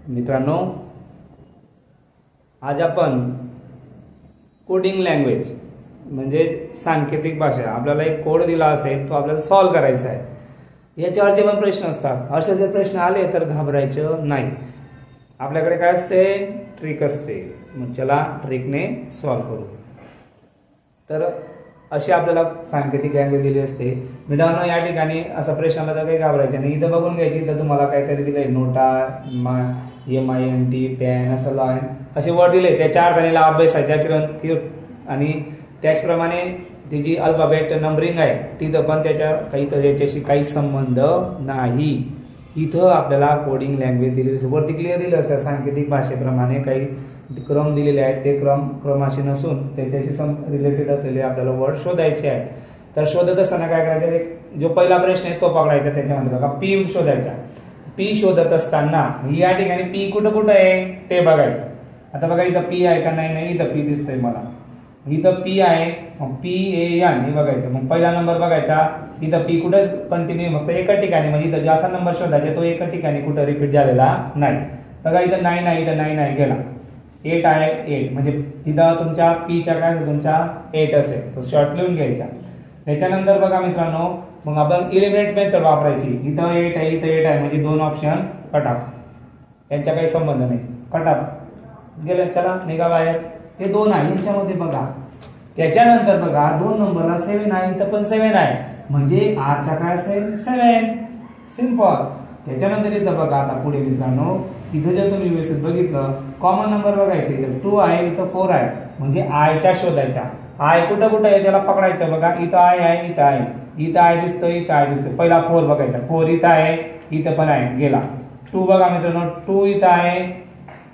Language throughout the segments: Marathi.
मित्रांनो, आज आपण कोडिंग लँग्वेज म्हणजे सांकेतिक भाषा, आपल्याला एक कोड दिला असेल तो आपल्याला सॉल्व करायचा आहे। याच्यावरचे पण प्रश्न असतात। असे जर प्रश्न आले तर घाबरायचं नाही। आपल्याकडे काय असते, ट्रिक असते। मग चला ट्रिकने सॉल्व करू। तर अशी आपल्याला सांकेतिक लँग्वेज दिली असते। मित्रांनो, या ठिकाणी असा प्रश्न आला तर काही घाबरायचं नाही। इथं बघून घ्यायची, इथं तुम्हाला काहीतरी दिलंय, नोटा, MINT, पॅन, असं लाईन असे वर्ड दिले, त्याच्या अर्थाने अभ्यासाच्या आणि त्याचप्रमाणे तिची अल्फाबेट नंबरिंग आहे, तिथं पण त्याच्याशी काही संबंध नाही। इथं आपल्याला कोडिंग लँग्वेज दिलेली वरती क्लिअर दिलं असं सांकेतिक भाषेप्रमाणे काही क्रम दिलेले आहेत, ते क्रमाशी नसून त्याच्याशी रिलेटेड असलेले आपल्याला वर्ड शोधायचे आहेत। तर शोधत असताना काय करायचं, जो पहिला प्रश्न आहे तो पकडायचा, त्याच्यामध्ये बघा पी शोधायचा। पी शोधत असताना या ठिकाणी पी कुठं कुठं आहे ते बघायचं। आता बघा इथं पी आहे का, नाही, इथं पी दिसतंय मला, इथं पी आहे, मग PAN हे बघायचं। मग पहिला नंबर बघायचा, इथं पी कुठंच कंटिन्यू फक्त एका ठिकाणी, म्हणजे इथं जो असा नंबर शोधायचा तो एका ठिकाणी कुठं रिपीट झालेला नाही। बघा इथं 9 आहे, इथं 9 आहे, गेला। 8 आहे, 8 म्हणजे इथं तुमच्या पीच्या काय तुमच्या 8 असेल, तो शॉर्ट लिहून घ्यायचा। त्याच्यानंतर बघा मित्रांनो, मग आपण इलिमिनेट मेथड वापरायची। इथं 8 आहे, इथं 8 आहे, म्हणजे दोन ऑप्शन कट ऑफ, यांचा काही संबंध नाही, कट ऑफ गेले, चला निघा बाहेर। हे 2 आहे, यांच्यामध्ये बघा। त्याच्यानंतर बघा 2 नंबरला 7 आहे, इथं पण 7 आहे, म्हणजे आरचा काय असेल 7, सिंपल। त्याच्यानंतर इथं बघा, आता पुढे मित्रांनो, इथं जर तुम्ही व्यवस्थित बघितलं, कॉमन नंबर बघायचे, इथं 2 आहे, इथं 4 आहे, म्हणजे आयच्या शोधायचा। आय कुठं कुठं आहे त्याला पकडायचं। बघा इथं आय आहे, इथं आहे, इथं आय दिसतोय, इथं आय दिसतोय। पहिला 4 बघायचा, 4 इथं आहे, इथं पण आहे, गेला। 2 बघा मित्रांनो, 2 इथं आहे,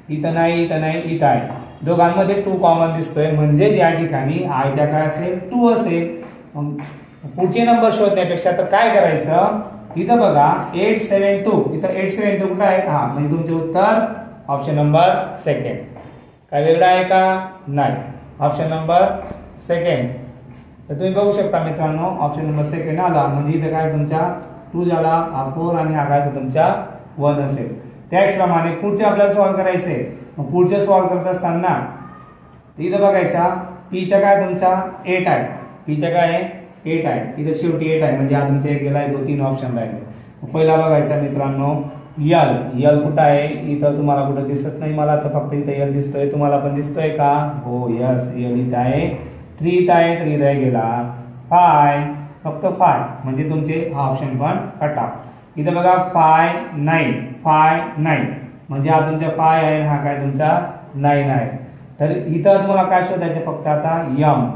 इथं नाही, इथं नाही, इथं आहे, दोघांमध्ये 2 कॉमन दिसतोय, म्हणजे या ठिकाणी आयच्या काय असेल 2 असेल। मग पुढचे नंबर शोधण्यापेक्षा तर काय करायचं, इथं बघा 872, इथं 872 कुठं आहे, हा, म्हणजे तुमचे उत्तर ऑप्शन नंबर सेकंड। काय वेगळं आहे का, नाही, ऑप्शन नंबर सेकंड। तर तुम्ही बघू शकता मित्रांनो, ऑप्शन नंबर सेकंड आला, म्हणजे इथं काय तुमच्या 2 झाला, हा 4 आणि हा काय तुमच्या 1 असेल। त्याचप्रमाणे पुढचे आपल्याला सॉल्व्ह करायचे। मग पुढचे सॉल्व्ह करत असताना इथं बघायचा, पीच्या काय तुमचा 8 आहे, पीच्या काय आहे 8 आहे, इथं शेवटी 8 आहे, म्हणजे हा तुमच्या गेला आहे, 2-3 ऑप्शन राहिले। पहिला बघायचा मित्रांनो यल कुठं आहे, इथं तुम्हाला कुठं दिसत नाही, मला तर फक्त इथं यल दिसतोय, तुम्हाला पण दिसतोय का, हो यस, यल इथं आहे। 3 इथं आहे, 3 इथं गेला। 5 फक्त 5, म्हणजे तुमचे हा ऑप्शन पण कट ऑफ। इथं बघा 5 9, म्हणजे हा तुमचा 5 आहे, हा काय तुमचा 9 आहे। तर इथं तुम्हाला काय शोधायचं, फक्त आता यम,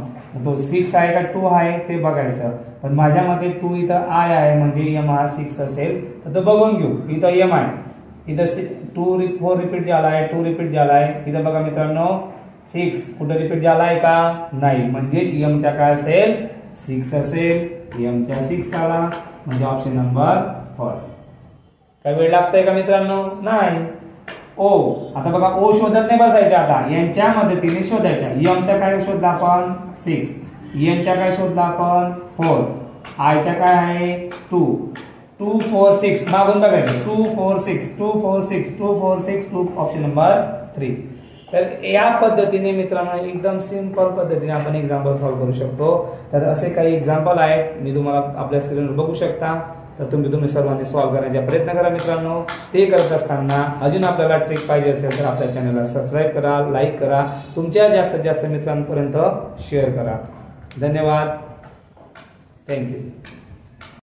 तो 6 आहे का 2 आहे ते बघायचं। पण माझ्या मते 2 इथं आय आहे, म्हणजे यम हा 6 असेल, तर तो बघून घेऊ। इथं यम आहे, इथं 4 रिपीट झाला आहे, 2 रिपीट झाला आहे, इथं बघा मित्रांनो 6 कुठं रिपीट झाला आहे का, नाही, म्हणजे यमच्या काय असेल 6 असेल, यमच्या 6 आला, म्हणजे ऑप्शन नंबर फर्स्ट। काय वेळ लागतोय का मित्रांनो, नाही। ओ, आता बघा ओ शोधत नाही बसायच्या, आता यांच्या मदतीने शोधायच्या। यमच्या काय शोधला आपण 6, एनच्या काय शोधला आपण 4, आयच्या काय आहे 2, 2 4 6 मागून बघायचं, 2 4 6 2 4 6 2 4 6 2, ऑप्शन नंबर 3। तर या पद्धतीने मित्रांनो, एकदम सिंपल पद्धतीने आपण एक्झाम्पल सॉल्व्ह करू शकतो। तर असे काही एक्झाम्पल आहेत, मी तुम्हाला आपल्या स्क्रीनवर बघू शकता। तर तुम्ही सर्वांनी सॉल्व्ह करण्याचा प्रयत्न करा मित्रांनो। ते करत असताना अजून आपल्याला ट्रिक पाहिजे असेल तर आपल्या चॅनलला सबस्क्राईब करा, लाईक करा, तुमच्या जास्तीत जास्त मित्रांपर्यंत शेअर करा। धन्यवाद, थँक्यू।